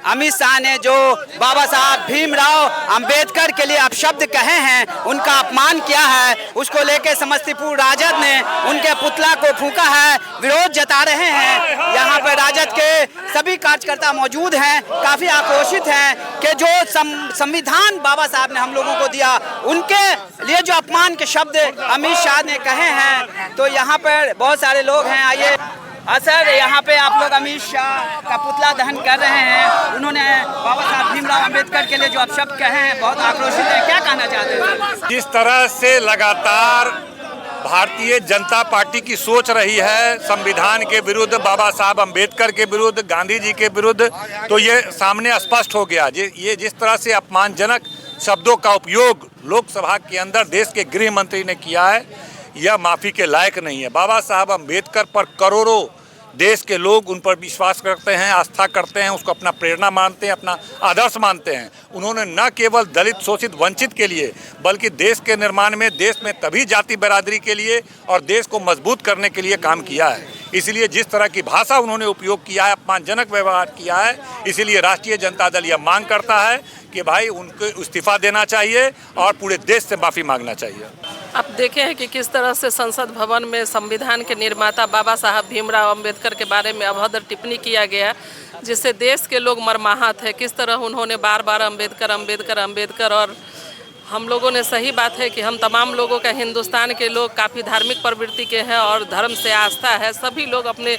अमित शाह ने जो बाबा साहब भीमराव अंबेडकर के लिए अपशब्द कहे हैं, उनका अपमान किया है, उसको लेके समस्तीपुर राजद ने उनके पुतला को फूंका है, विरोध जता रहे हैं। यहाँ पर राजद के सभी कार्यकर्ता मौजूद हैं, काफी आक्रोशित हैं कि जो संविधान बाबा साहब ने हम लोगों को दिया, उनके लिए जो अपमान के शब्द अमित शाह ने कहे हैं। तो यहाँ पर बहुत सारे लोग हैं। आइए सर, यहाँ पे आप लोग अमित शाह का पुतला दहन कर रहे हैं। उन्होंने बाबा साहब भीमराव अंबेडकर के लिए जो अपशब्द कहे हैं, बहुत आक्रोशित है, क्या कहना चाहते हैं? जिस तरह से लगातार भारतीय जनता पार्टी की सोच रही है संविधान के विरुद्ध, बाबा साहब अंबेडकर के विरुद्ध, गांधी जी के विरुद्ध, तो ये सामने स्पष्ट हो गया। ये जिस तरह से अपमानजनक शब्दों का उपयोग लोकसभा के अंदर देश के गृह मंत्री ने किया है, यह माफ़ी के लायक नहीं है। बाबा साहब अंबेडकर पर करोड़ों देश के लोग उन पर विश्वास करते हैं, आस्था करते हैं, उसको अपना प्रेरणा मानते हैं, अपना आदर्श मानते हैं। उन्होंने न केवल दलित, शोषित, वंचित के लिए, बल्कि देश के निर्माण में, देश में तभी जाति बिरादरी के लिए और देश को मजबूत करने के लिए काम किया है। इसलिए जिस तरह की भाषा उन्होंने उपयोग किया है, अपमानजनक व्यवहार किया है, इसीलिए राष्ट्रीय जनता दल यह मांग करता है कि भाई उनको इस्तीफा देना चाहिए और पूरे देश से माफ़ी मांगना चाहिए। आप देखे हैं कि किस तरह से संसद भवन में संविधान के निर्माता बाबा साहब भीमराव अंबेडकर के बारे में अभद्र टिप्पणी किया गया, जिससे देश के लोग मर्माहत है। किस तरह उन्होंने बार बार अंबेडकर अंबेडकर अंबेडकर, और हम लोगों ने, सही बात है कि हम तमाम लोगों का, हिंदुस्तान के लोग काफ़ी धार्मिक प्रवृत्ति के हैं और धर्म से आस्था है। सभी लोग अपने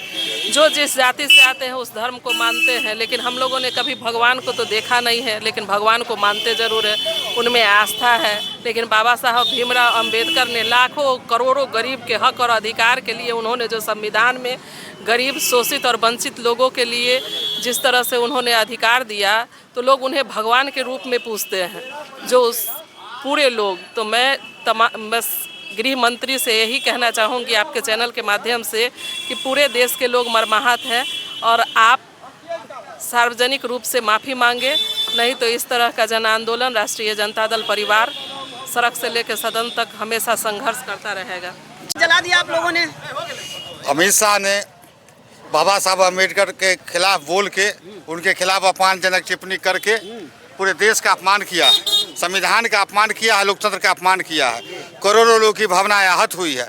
जो जिस जाति से आते हैं उस धर्म को मानते हैं, लेकिन हम लोगों ने कभी भगवान को तो देखा नहीं है, लेकिन भगवान को मानते ज़रूर है, उनमें आस्था है। लेकिन बाबा साहब भीमराव अंबेडकर ने लाखों करोड़ों गरीब के हक और अधिकार के लिए, उन्होंने जो संविधान में गरीब, शोषित और वंचित लोगों के लिए जिस तरह से उन्होंने अधिकार दिया, तो लोग उन्हें भगवान के रूप में पूजते हैं, जो उस पूरे लोग। तो मैं बस गृह मंत्री से यही कहना चाहूँगी आपके चैनल के माध्यम से कि पूरे देश के लोग मर्माहत हैं और आप सार्वजनिक रूप से माफ़ी मांगे, नहीं तो इस तरह का जन आंदोलन राष्ट्रीय जनता दल परिवार सड़क से लेकर सदन तक हमेशा संघर्ष करता रहेगा। जला दिया आप लोगों ने। अमित शाह ने बाबा साहब अम्बेडकर के खिलाफ बोल के, उनके खिलाफ अपमानजनक टिप्पणी करके पूरे देश का अपमान किया, संविधान का अपमान किया है, लोकतंत्र का अपमान किया है। करोड़ों लोगों की भावनाएं आहत हुई है।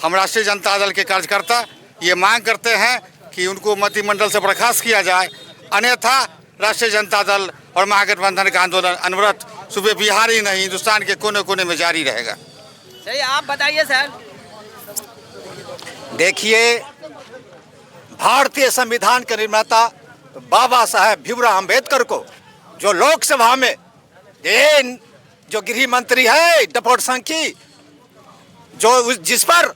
हम राष्ट्रीय जनता दल के कार्यकर्ता ये मांग करते हैं कि उनको मंत्रिमंडल से बर्खास्त किया जाए, अन्यथा राष्ट्रीय जनता दल और महागठबंधन का आंदोलन अनवरत सुबह बिहार ही नहीं, हिंदुस्तान के कोने कोने में जारी रहेगा। सही, आप बताइए सर। देखिए, भारतीय संविधान के निर्माता बाबा साहेब भीमराव अंबेडकर को जो लोकसभा में जो गृह मंत्री है डपोट संखी, जो जिस पर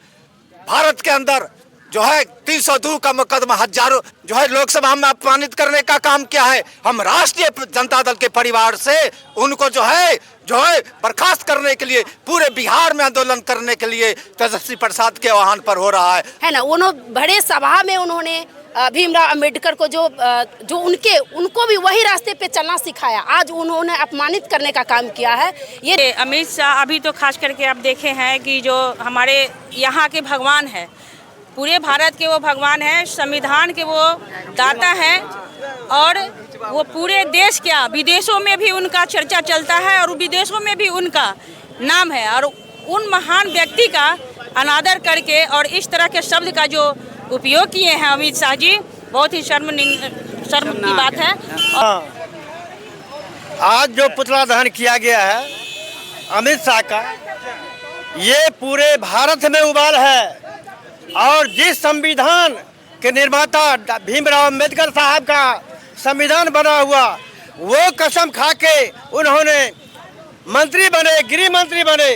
भारत के अंदर जो है 302 का मुकदमा हजारों जो है लोकसभा में अपमानित करने का काम किया है, हम राष्ट्रीय जनता दल के परिवार से उनको जो है बर्खास्त करने के लिए पूरे बिहार में आंदोलन करने के लिए तेजस्वी प्रसाद के आह्वान पर हो रहा है ना। उन्होंने बड़े सभा में उन्होंने भीमराव अंबेडकर को जो उनको भी वही रास्ते पे चलना सिखाया, आज उन्होंने अपमानित करने का काम किया है। ये अमित शाह अभी तो खास करके आप देखे हैं कि जो हमारे यहाँ के भगवान है, पूरे भारत के वो भगवान हैं, संविधान के वो दाता हैं, और वो पूरे देश क्या विदेशों में भी उनका चर्चा चलता है और विदेशों में भी उनका नाम है। और उन महान व्यक्ति का अनादर करके और इस तरह के शब्द का जो उपयोग किए हैं अमित शाह जी, बहुत ही शर्म की बात है। आज जो पुतला दहन किया गया है अमित शाह का, ये पूरे भारत में उबाल है। और जिस संविधान के निर्माता भीमराव अंबेडकर साहब का संविधान बना हुआ, वो कसम खा के उन्होंने मंत्री बने, गृह मंत्री बने,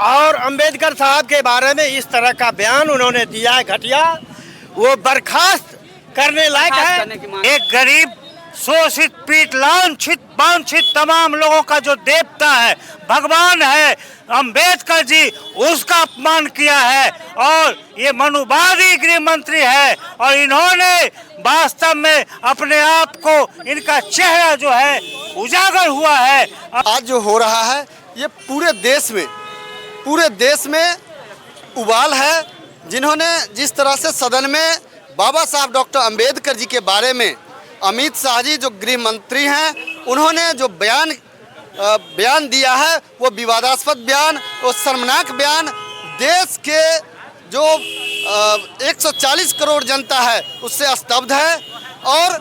और अंबेडकर साहब के बारे में इस तरह का बयान उन्होंने दिया है घटिया, वो बर्खास्त करने लायक है। एक गरीब, शोषित, पीड़ित, लांछित, वांछित तमाम लोगों का जो देवता है, भगवान है अंबेडकर जी, उसका अपमान किया है। और ये मनुवादी गृह मंत्री है और इन्होंने वास्तव में अपने आप को, इनका चेहरा जो है उजागर हुआ है। आज जो हो रहा है ये पूरे देश में उबाल है। जिन्होंने जिस तरह से सदन में बाबा साहब डॉक्टर अंबेडकर जी के बारे में अमित शाह जी जो गृह मंत्री हैं उन्होंने जो बयान दिया है वो विवादास्पद बयान, वो शर्मनाक बयान। देश के जो 140 करोड़ जनता है उससे स्तब्ध है और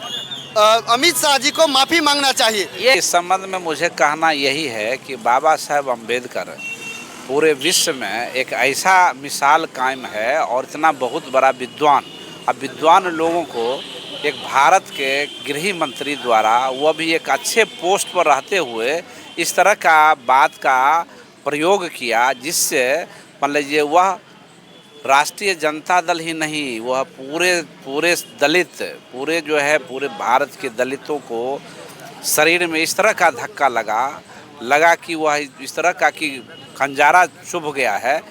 अमित शाह जी को माफ़ी मांगना चाहिए। इस संबंध में मुझे कहना यही है कि बाबा साहेब अम्बेडकर पूरे विश्व में एक ऐसा मिसाल कायम है और इतना बहुत बड़ा विद्वान, अब विद्वान लोगों को एक भारत के गृह मंत्री द्वारा वह भी एक अच्छे पोस्ट पर रहते हुए इस तरह का बात का प्रयोग किया, जिससे मान लीजिए वह राष्ट्रीय जनता दल ही नहीं, वह पूरे दलित, पूरे भारत के दलितों को शरीर में इस तरह का धक्का लगा कि वह इस तरह का कि खंजारा चुभ गया है।